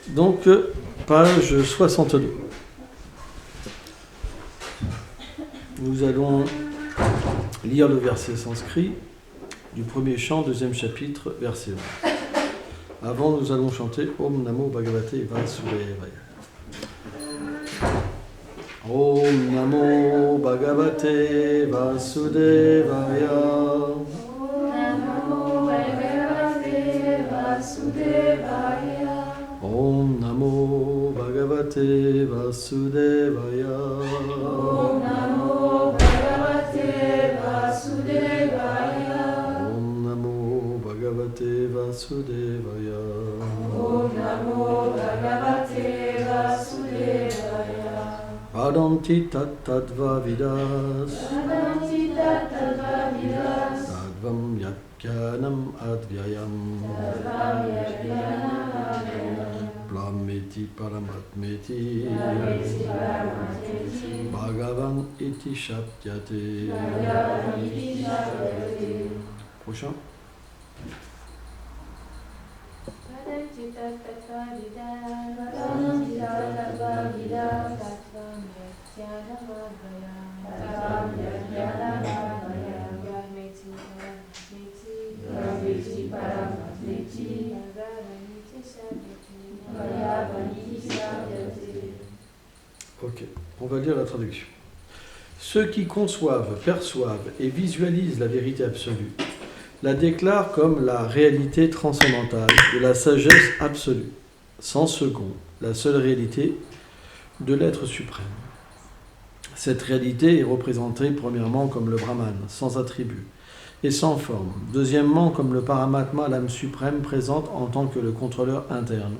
Donc, page 62. Nous allons lire le verset sanskrit du premier chant, deuxième chapitre, verset 11. Avant, nous allons chanter Om Namo Bhagavate Vasudevaya. Om Namo Bhagavate Vasudevaya. Om Namo Bhagavate Vasudevaya. Om Namo Bhagavate Vasudevaya. Om Namo Bhagavate Vasudevaya. Om Namo Bhagavate Vasudevaya. Vadanti Tattva Vidas. Vadanti Tattva Vidas. Tadvam Yakyanam Advyayam. Tadvam Yakyanam Advyayam. Blameti Paramatmeti. Blameti Paramatmeti. Bhagavan iti Shaptyate. Bhagavan iti Shaptyate. Prochain. Vadanti Tattva Vidas. Vadanti Tattva Vidas. Tadvam Yakyanam Advyayam. Tadvam Yakyanam Advyayam. Blameti Paramatmeti. Blameti Paramatmeti. Bhagavan iti Shaptyate. Bhagavan iti Shaptyate. Ok, on va lire la traduction. Ceux qui conçoivent, perçoivent et visualisent la vérité absolue la déclarent comme la réalité transcendantale de la sagesse absolue, sans second, la seule réalité de l'être suprême. Cette réalité est représentée premièrement comme le Brahman, sans attribut et sans forme. Deuxièmement, comme le Paramatma, l'âme suprême présente en tant que le contrôleur interne.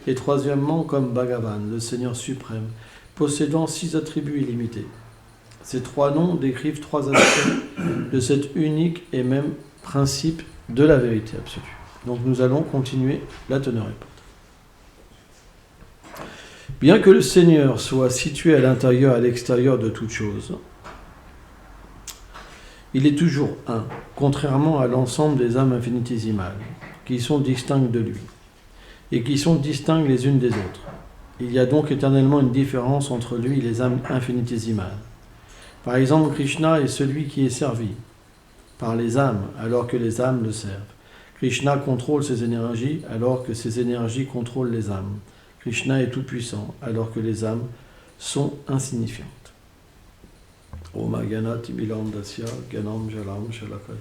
Et troisièmement, comme Bhagavan, le Seigneur suprême, possédant 6 attributs illimités. Ces 3 noms décrivent 3 aspects de cet unique et même principe de la vérité absolue. Donc nous allons continuer la teneur et portée. Bien que le Seigneur soit situé à l'intérieur et à l'extérieur de toute chose, il est toujours un, contrairement à l'ensemble des âmes infinitésimales, qui sont distinctes de lui, et qui sont distinctes les unes des autres. Il y a donc éternellement une différence entre lui et les âmes infinitésimales. Par exemple, Krishna est celui qui est servi par les âmes, alors que les âmes le servent. Krishna contrôle ses énergies, alors que ses énergies contrôlent les âmes. Krishna est tout-puissant, alors que les âmes sont insignifiantes. Om Agana Timilam Dasya Ganam Jalam Shalakaya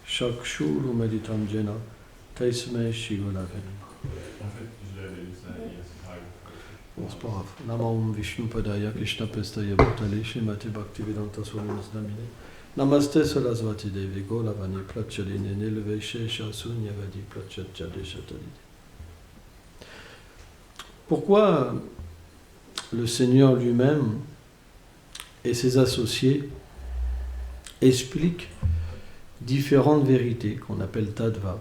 Shakshuru Meditam Jena Taisme Shigolavena. En fait, je l'avais lu ça hier, c'est pareil. Bon, c'est pas grave. Namam Vishnu Padaya Krishna Pestaya Bhutale Shrimati Bhaktivedanta Swami Namine. Namaste Sarasvati Devi Golavani Plachaline Nilveshe Shasunyavadi Plachatchade Chatalide. Pourquoi le Seigneur lui-même et ses associés expliquent différentes vérités qu'on appelle Tattva?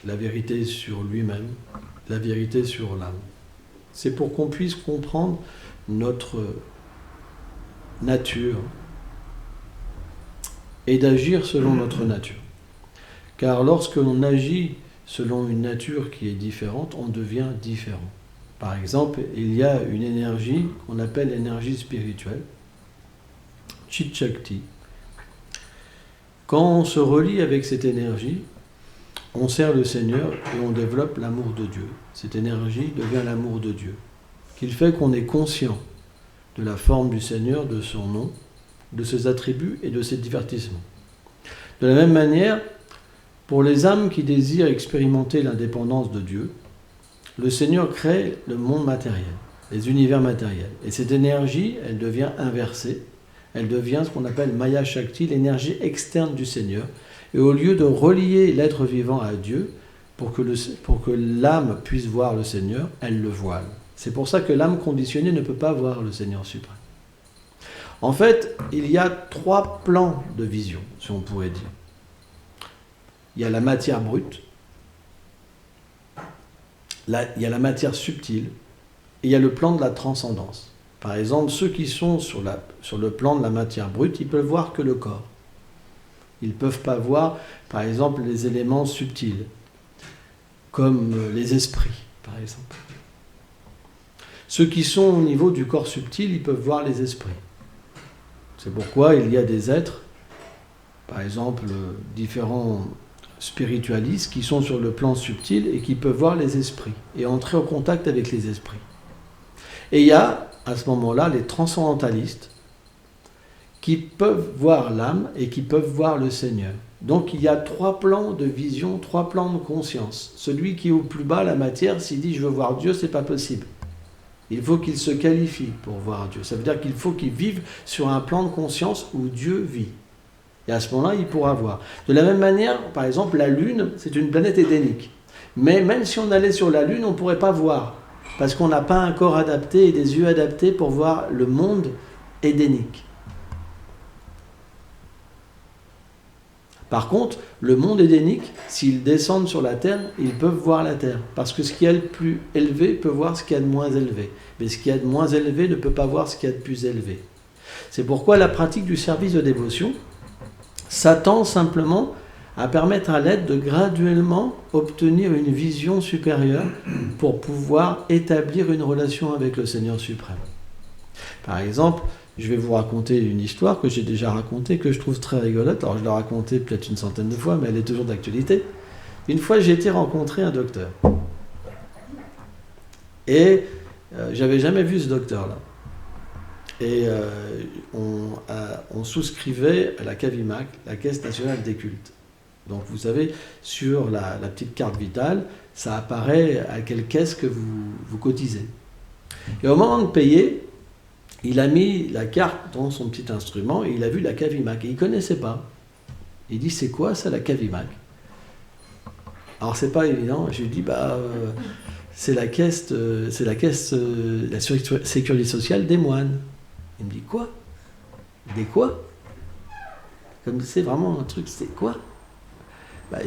La vérité sur lui-même, la vérité sur l'âme. C'est pour qu'on puisse comprendre notre nature et d'agir selon notre nature. Car lorsque l'on agit selon une nature qui est différente, on devient différent. Par exemple, il y a une énergie qu'on appelle l'énergie spirituelle, Chit Shakti. Quand on se relie avec cette énergie, on sert le Seigneur et on développe l'amour de Dieu. Cette énergie devient l'amour de Dieu, qu'il fait qu'on est conscient de la forme du Seigneur, de son nom, de ses attributs et de ses divertissements. De la même manière, pour les âmes qui désirent expérimenter l'indépendance de Dieu, le Seigneur crée le monde matériel, les univers matériels. Et cette énergie, elle devient inversée. Elle devient ce qu'on appelle Maya Shakti, l'énergie externe du Seigneur. Et au lieu de relier l'être vivant à Dieu, pour que l'âme puisse voir le Seigneur, elle le voile. C'est pour ça que l'âme conditionnée ne peut pas voir le Seigneur suprême. En fait, il y a 3 plans de vision, si on pourrait dire. Il y a la matière brute, il y a la matière subtile, et il y a le plan de la transcendance. Par exemple, ceux qui sont sur le plan de la matière brute, ils peuvent voir que le corps. Ils ne peuvent pas voir, par exemple, les éléments subtils, comme les esprits, par exemple. Ceux qui sont au niveau du corps subtil, ils peuvent voir les esprits. C'est pourquoi il y a des êtres, par exemple différents spiritualistes qui sont sur le plan subtil et qui peuvent voir les esprits et entrer en contact avec les esprits. Et il y a à ce moment-là les transcendantalistes qui peuvent voir l'âme et qui peuvent voir le Seigneur. Donc il y a 3 plans de vision, 3 plans de conscience. Celui qui est au plus bas, la matière, s'il dit je veux voir Dieu, c'est pas possible. Il faut qu'il se qualifie pour voir Dieu. Ça veut dire qu'il faut qu'il vive sur un plan de conscience où Dieu vit. Et à ce moment-là, il pourra voir. De la même manière, par exemple, la Lune, c'est une planète édénique. Mais même si on allait sur la Lune, on ne pourrait pas voir. Parce qu'on n'a pas un corps adapté et des yeux adaptés pour voir le monde édénique. Par contre, le monde édénique, s'ils descendent sur la Terre, ils peuvent voir la Terre. Parce que ce qui est le plus élevé peut voir ce qu'il y a de moins élevé. Mais ce qui y a de moins élevé ne peut pas voir ce qu'il y a de plus élevé. C'est pourquoi la pratique du service de dévotion s'attend simplement à permettre à l'être de graduellement obtenir une vision supérieure pour pouvoir établir une relation avec le Seigneur suprême. Par exemple, je vais vous raconter une histoire que j'ai déjà racontée, que je trouve très rigolote. Alors je l'ai racontée peut-être une centaine de fois, mais elle est toujours d'actualité. Une fois, j'ai été rencontrer un docteur. Et j'avais jamais vu ce docteur-là. Et on souscrivait à la CAVIMAC, la Caisse nationale des cultes. Donc vous savez, sur la petite carte vitale, ça apparaît à quelle caisse que vous cotisez. Et au moment de payer, il a mis la carte dans son petit instrument et il a vu la CAVIMAC. Et il ne connaissait pas. Il dit, c'est quoi ça, la CAVIMAC? Alors c'est pas évident. Je lui dis, c'est la caisse de la sécurité sociale des moines. Il me dit, quoi? Des quoi? Comme c'est vraiment un truc, c'est quoi?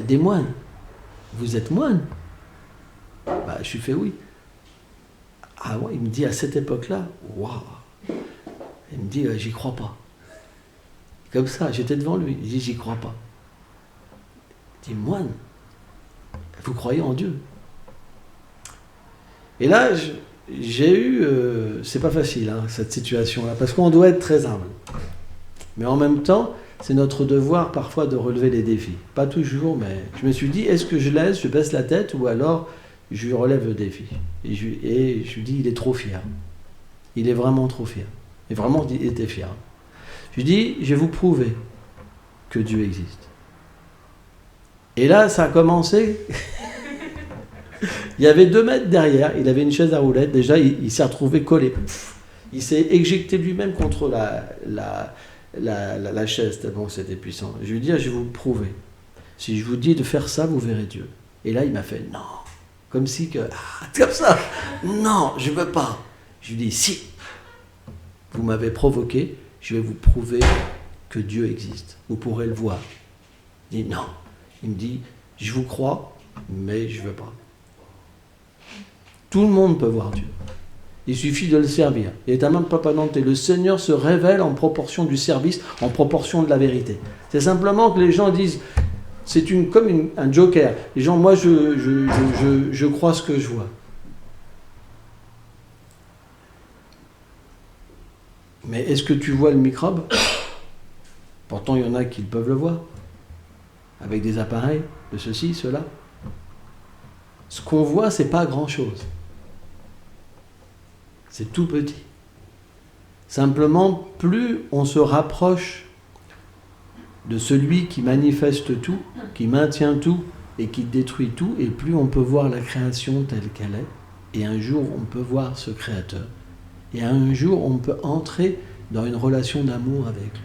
Des moines. Vous êtes moine? Je suis fait oui. Ah ouais, il me dit à cette époque-là, waouh. Il me dit, j'y crois pas. Comme ça, j'étais devant lui. Il dit, j'y crois pas. Il dit, moine, vous croyez en Dieu? Et là, j'ai eu, c'est pas facile, cette situation-là, parce qu'on doit être très humble. Mais en même temps, c'est notre devoir parfois de relever les défis. Pas toujours, mais je me suis dit, est-ce que je baisse la tête, ou alors je lui relève le défi. Et je lui dis, il est trop fier. Il est vraiment trop fier. Et vraiment, il était fier. Je lui dis, je vais vous prouver que Dieu existe. Et là, ça a commencé. Il y avait 2 mètres derrière, il avait une chaise à roulettes. Déjà, il s'est retrouvé collé. Il s'est éjecté lui-même contre la chaise, tellement c'était puissant. Je lui dis, je vais vous prouver. Si je vous dis de faire ça, vous verrez Dieu. Et là, il m'a fait, non. Comme si comme ça. Non, je ne veux pas. Je lui dis, si. Vous m'avez provoqué, je vais vous prouver que Dieu existe. Vous pourrez le voir. Il dit, non. Il me dit, je vous crois, mais je ne veux pas. Tout le monde peut voir Dieu. Il suffit de le servir. Il est un même papa nantais. Le Seigneur se révèle en proportion du service, en proportion de la vérité. C'est simplement que les gens disent, c'est comme un joker. Les gens, moi, je crois ce que je vois. Mais est-ce que tu vois le microbe? Pourtant, il y en a qui peuvent le voir. Avec des appareils, de ceci, cela. Ce qu'on voit, c'est pas grand-chose. C'est tout petit. Simplement, plus on se rapproche de celui qui manifeste tout, qui maintient tout et qui détruit tout, et plus on peut voir la création telle qu'elle est. Et un jour, on peut voir ce Créateur. Et un jour, on peut entrer dans une relation d'amour avec lui.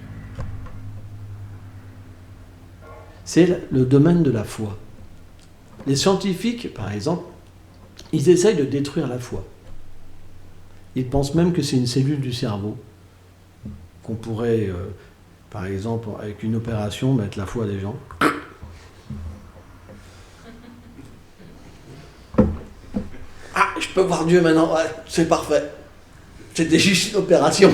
C'est le domaine de la foi. Les scientifiques, par exemple, ils essayent de détruire la foi. Ils pensent même que c'est une cellule du cerveau, qu'on pourrait, par exemple, avec une opération, mettre la foi des gens. Ah, je peux voir Dieu maintenant, ouais, c'est parfait. C'était juste une opération.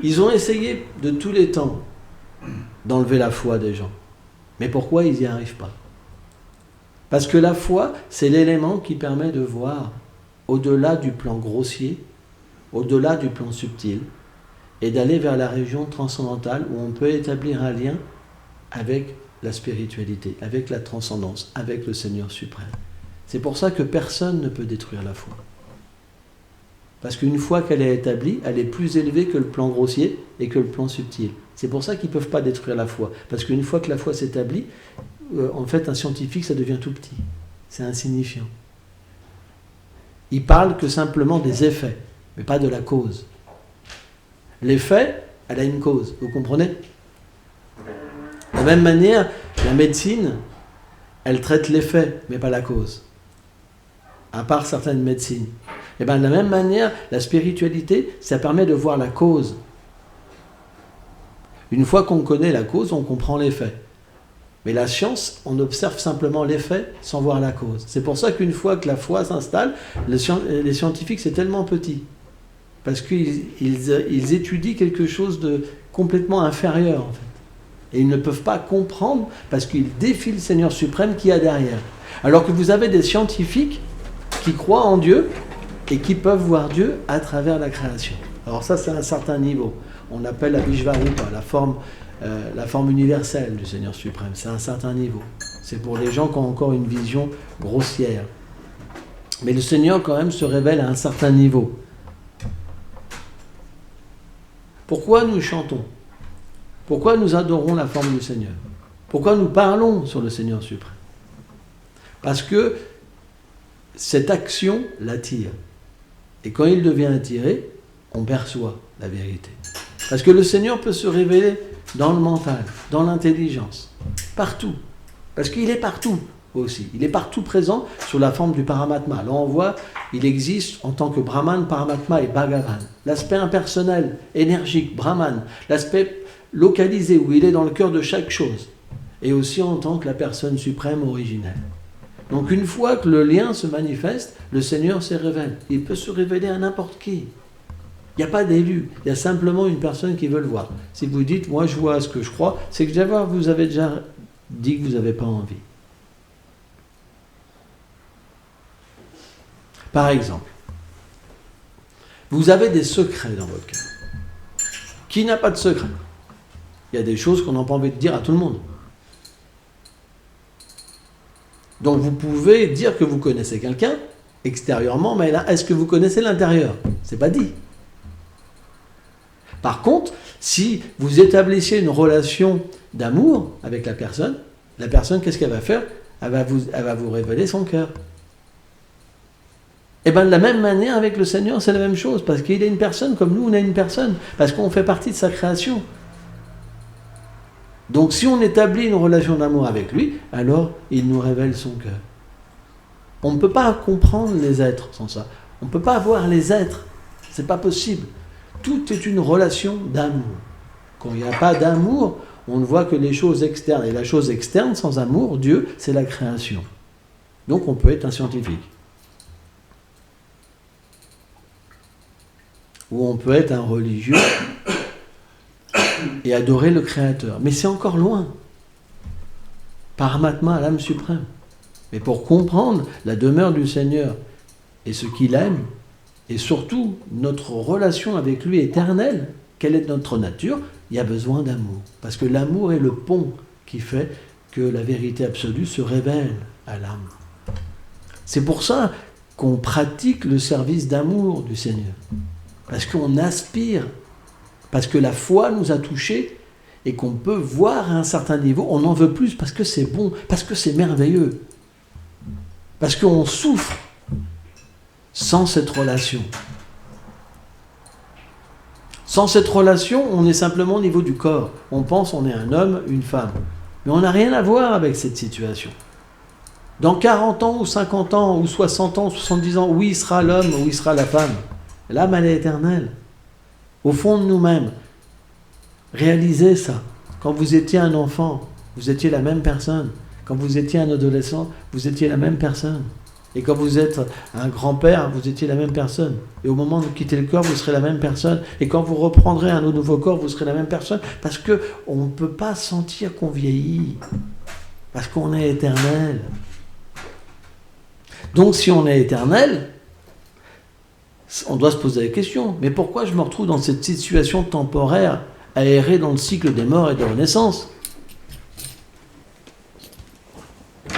Ils ont essayé de tous les temps d'enlever la foi des gens. Mais pourquoi ils n'y arrivent pas? Parce que la foi, c'est l'élément qui permet de voir au-delà du plan grossier, au-delà du plan subtil, et d'aller vers la région transcendantale où on peut établir un lien avec la spiritualité, avec la transcendance, avec le Seigneur suprême. C'est pour ça que personne ne peut détruire la foi. Parce qu'une fois qu'elle est établie, elle est plus élevée que le plan grossier et que le plan subtil. C'est pour ça qu'ils ne peuvent pas détruire la foi. Parce qu'une fois que la foi s'établit, en fait, un scientifique, ça devient tout petit. C'est insignifiant. Il parle que simplement des effets, mais pas de la cause. L'effet, elle a une cause, vous comprenez ? De la même manière, la médecine, elle traite l'effet, mais pas la cause. À part certaines médecines. Et bien de la même manière, la spiritualité, ça permet de voir la cause. Une fois qu'on connaît la cause, on comprend l'effet. Mais la science, on observe simplement l'effet sans voir la cause. C'est pour ça qu'une fois que la foi s'installe, les scientifiques, c'est tellement petit. Parce qu'ils étudient quelque chose de complètement inférieur, en fait. Et ils ne peuvent pas comprendre parce qu'ils défient le Seigneur suprême qu'il y a derrière. Alors que vous avez des scientifiques qui croient en Dieu et qui peuvent voir Dieu à travers la création. Alors ça, c'est un certain niveau. On appelle la Vishvarupa, la forme universelle du Seigneur suprême. C'est un certain niveau. C'est pour les gens qui ont encore une vision grossière. Mais le Seigneur, quand même, se révèle à un certain niveau. Pourquoi nous chantons ? Pourquoi nous adorons la forme du Seigneur ? Pourquoi nous parlons sur le Seigneur suprême ? Parce que cette action l'attire. Et quand il devient attiré, on perçoit la vérité. Parce que le Seigneur peut se révéler dans le mental, dans l'intelligence, partout. Parce qu'il est partout aussi. Il est partout présent sous la forme du Paramatma. Là, on voit, il existe en tant que Brahman, Paramatma et Bhagavan. L'aspect impersonnel, énergique, Brahman. L'aspect localisé, où il est dans le cœur de chaque chose. Et aussi en tant que la personne suprême originelle. Donc une fois que le lien se manifeste, le Seigneur se révèle. Il peut se révéler à n'importe qui. Il n'y a pas d'élu, il y a simplement une personne qui veut le voir. Si vous dites, moi je vois ce que je crois, c'est que vous avez déjà dit que vous n'avez pas envie. Par exemple, vous avez des secrets dans votre cœur. Qui n'a pas de secret ? Il y a des choses qu'on n'a pas envie de dire à tout le monde. Donc vous pouvez dire que vous connaissez quelqu'un extérieurement, mais là, est-ce que vous connaissez l'intérieur ? C'est pas dit. Par contre, si vous établissez une relation d'amour avec la personne, qu'est-ce qu'elle va faire ? Elle va vous révéler son cœur. Et bien de la même manière avec le Seigneur, c'est la même chose, parce qu'il est une personne comme nous, on est une personne, parce qu'on fait partie de sa création. Donc si on établit une relation d'amour avec lui, alors il nous révèle son cœur. On ne peut pas comprendre les êtres sans ça. On ne peut pas voir les êtres. C'est pas possible. Tout est une relation d'amour. Quand il n'y a pas d'amour, on ne voit que les choses externes. Et la chose externe, sans amour, Dieu, c'est la création. Donc on peut être un scientifique. Ou on peut être un religieux et adorer le Créateur. Mais c'est encore loin. Paramatma, l'âme suprême. Mais pour comprendre la demeure du Seigneur et ce qu'il aime, et surtout notre relation avec lui éternelle, quelle est notre nature, il y a besoin d'amour. Parce que l'amour est le pont qui fait que la vérité absolue se révèle à l'âme. C'est pour ça qu'on pratique le service d'amour du Seigneur. Parce qu'on aspire, parce que la foi nous a touchés et qu'on peut voir à un certain niveau, on en veut plus parce que c'est bon, parce que c'est merveilleux. Parce qu'on souffre sans cette relation. Sans cette relation, on est simplement au niveau du corps. On pense on est un homme, une femme. Mais on n'a rien à voir avec cette situation. Dans 40 ans, ou 50 ans, ou 60 ans, 70 ans, oui, il sera l'homme, ou il sera la femme. L'âme, elle est éternelle. Au fond de nous-mêmes. Réalisez ça. Quand vous étiez un enfant, vous étiez la même personne. Quand vous étiez un adolescent, vous étiez la même personne. Et quand vous êtes un grand-père, vous étiez la même personne. Et au moment de quitter le corps, vous serez la même personne. Et quand vous reprendrez un nouveau corps, vous serez la même personne. Parce qu'on ne peut pas sentir qu'on vieillit. Parce qu'on est éternel. Donc si on est éternel, on doit se poser la question, mais pourquoi je me retrouve dans cette situation temporaire à errer dans le cycle des morts et des renaissances?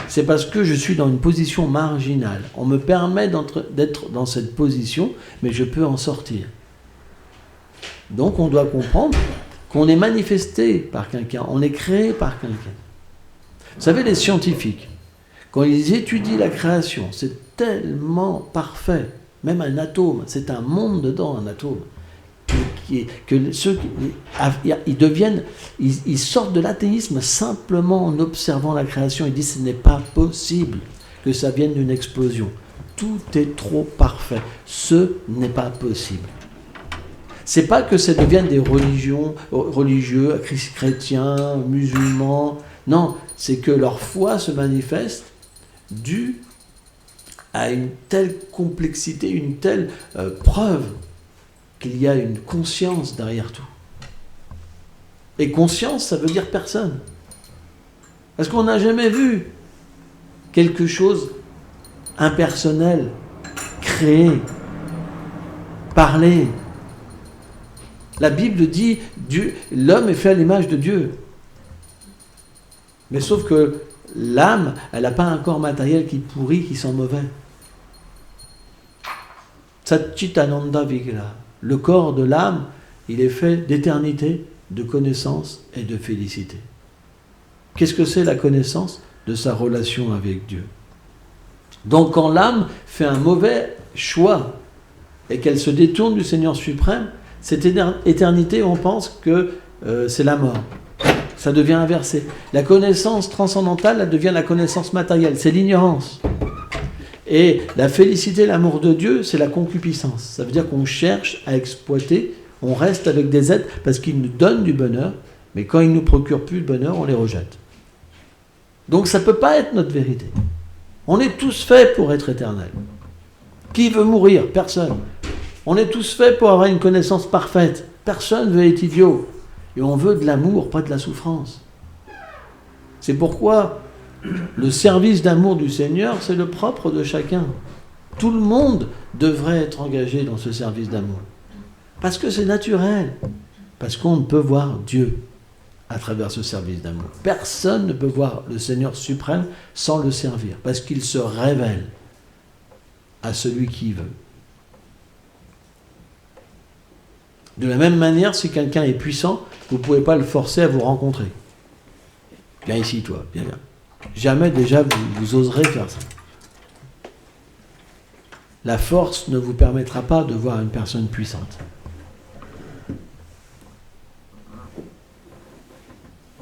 C'est parce que je suis dans une position marginale. On me permet d'être dans cette position, mais je peux en sortir. Donc on doit comprendre qu'on est manifesté par quelqu'un, on est créé par quelqu'un. Vous savez, les scientifiques, quand ils étudient la création, c'est tellement parfait. Même un atome, c'est un monde dedans, un atome. Ils sortent de l'athéisme simplement en observant la création. Ils disent que ce n'est pas possible que ça vienne d'une explosion. Tout est trop parfait. Ce n'est pas possible. C'est pas que ça devienne des religieux, chrétiens, musulmans. Non, c'est que leur foi se manifeste due à une telle complexité, une telle preuve qu'il y a une conscience derrière tout. Et conscience, ça veut dire personne. Parce qu'on n'a jamais vu quelque chose impersonnel, créé, parler. La Bible dit l'homme est fait à l'image de Dieu. Mais sauf que l'âme, elle n'a pas un corps matériel qui pourrit, qui sent mauvais. Satchitananda Vigra. Le corps de l'âme, il est fait d'éternité, de connaissance et de félicité. Qu'est-ce que c'est la connaissance? De sa relation avec Dieu. Donc quand l'âme fait un mauvais choix et qu'elle se détourne du Seigneur suprême, cette éternité, on pense que c'est la mort. Ça devient inversé. La connaissance transcendantale, elle devient la connaissance matérielle. C'est l'ignorance. Et la félicité, l'amour de Dieu, c'est la concupiscence. Ça veut dire qu'on cherche à exploiter, on reste avec des êtres parce qu'ils nous donnent du bonheur, mais quand ils ne nous procurent plus de bonheur, on les rejette. Donc ça ne peut pas être notre vérité. On est tous faits pour être éternels. Qui veut mourir? Personne. On est tous faits pour avoir une connaissance parfaite. Personne ne veut être idiot. Et on veut de l'amour, pas de la souffrance. C'est pourquoi le service d'amour du Seigneur, c'est le propre de chacun. Tout le monde devrait être engagé dans ce service d'amour. Parce que c'est naturel. Parce qu'on ne peut voir Dieu à travers ce service d'amour. Personne ne peut voir le Seigneur suprême sans le servir. Parce qu'il se révèle à celui qui veut. De la même manière, si quelqu'un est puissant, vous ne pouvez pas le forcer à vous rencontrer. Viens ici, toi. Viens. Jamais déjà vous oserez faire ça. La force ne vous permettra pas de voir une personne puissante.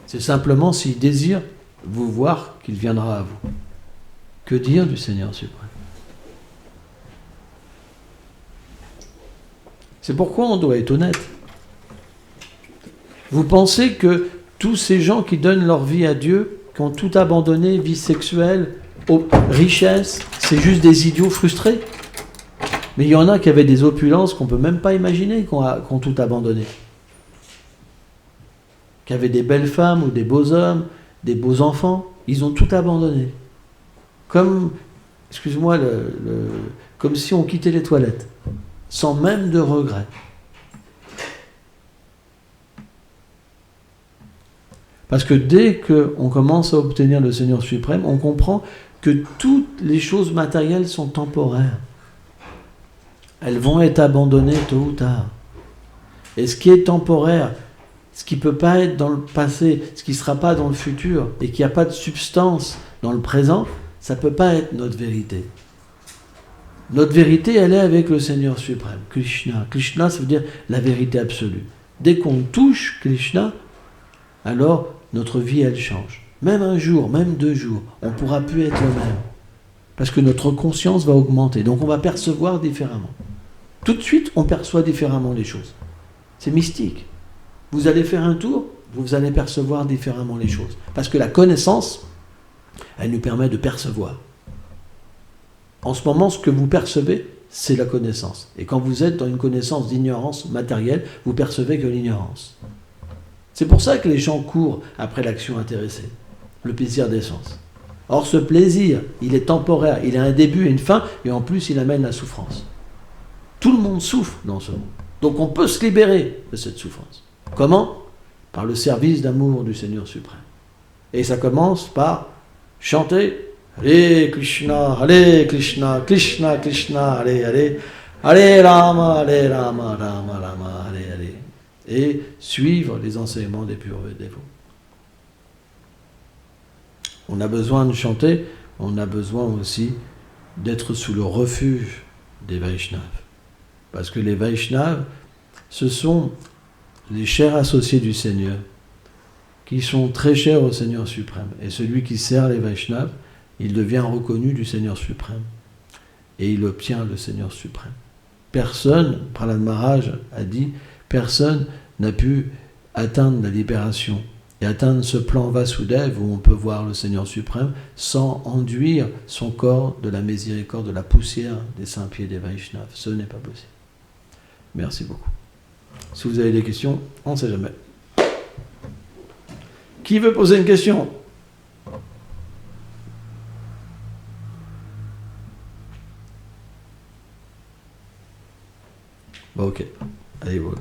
C'est simplement s'il désire vous voir qu'il viendra à vous. Que dire du Seigneur suprême? C'est pourquoi on doit être honnête. Vous pensez que tous ces gens qui donnent leur vie à Dieu, qui ont tout abandonné, vie sexuelle, richesse, c'est juste des idiots frustrés? Mais il y en a qui avaient des opulences qu'on ne peut même pas imaginer, qui ont tout abandonné. Qui avaient des belles femmes ou des beaux hommes, des beaux enfants, ils ont tout abandonné. Comme, excuse-moi, comme si on quittait les toilettes, sans même de regret. Parce que dès qu'on commence à obtenir le Seigneur suprême, on comprend que toutes les choses matérielles sont temporaires. Elles vont être abandonnées tôt ou tard. Et ce qui est temporaire, ce qui ne peut pas être dans le passé, ce qui ne sera pas dans le futur, et qui n'a pas de substance dans le présent, ça ne peut pas être notre vérité. Notre vérité, elle est avec le Seigneur suprême, Krishna. Krishna, ça veut dire la vérité absolue. Dès qu'on touche Krishna, alors notre vie, elle change. Même un jour, même 2 jours, on ne pourra plus être le même. Parce que notre conscience va augmenter. Donc on va percevoir différemment. Tout de suite, on perçoit différemment les choses. C'est mystique. Vous allez faire un tour, vous allez percevoir différemment les choses. Parce que la connaissance, elle nous permet de percevoir. En ce moment, ce que vous percevez, c'est la connaissance. Et quand vous êtes dans une connaissance d'ignorance matérielle, vous percevez que l'ignorance. C'est pour ça que les gens courent après l'action intéressée, le plaisir des sens. Or, ce plaisir, il est temporaire, il a un début et une fin, et en plus, il amène la souffrance. Tout le monde souffre dans ce monde. Donc, on peut se libérer de cette souffrance. Comment ? Par le service d'amour du Seigneur suprême. Et ça commence par chanter Hare Krishna, Krishna Krishna, Hare Rama, Rama Rama, Hare Hare. Et suivre les enseignements des purs dévots. On a besoin de chanter, on a besoin aussi d'être sous le refuge des Vaishnavas. Parce que les Vaishnavas, ce sont les chers associés du Seigneur, qui sont très chers au Seigneur suprême. Et celui qui sert les Vaishnavas, il devient reconnu du Seigneur suprême. Et il obtient le Seigneur suprême. Personne, Prahlad Maharaj a dit, personne n'a pu atteindre la libération et atteindre ce plan Vasudeva où on peut voir le Seigneur suprême sans enduire son corps de la miséricorde, de la poussière des saints pieds des Vaishnavas. Ce n'est pas possible. Merci beaucoup. Si vous avez des questions, on ne sait jamais. Qui veut poser une question ? Bon, ok. Allez, voilà.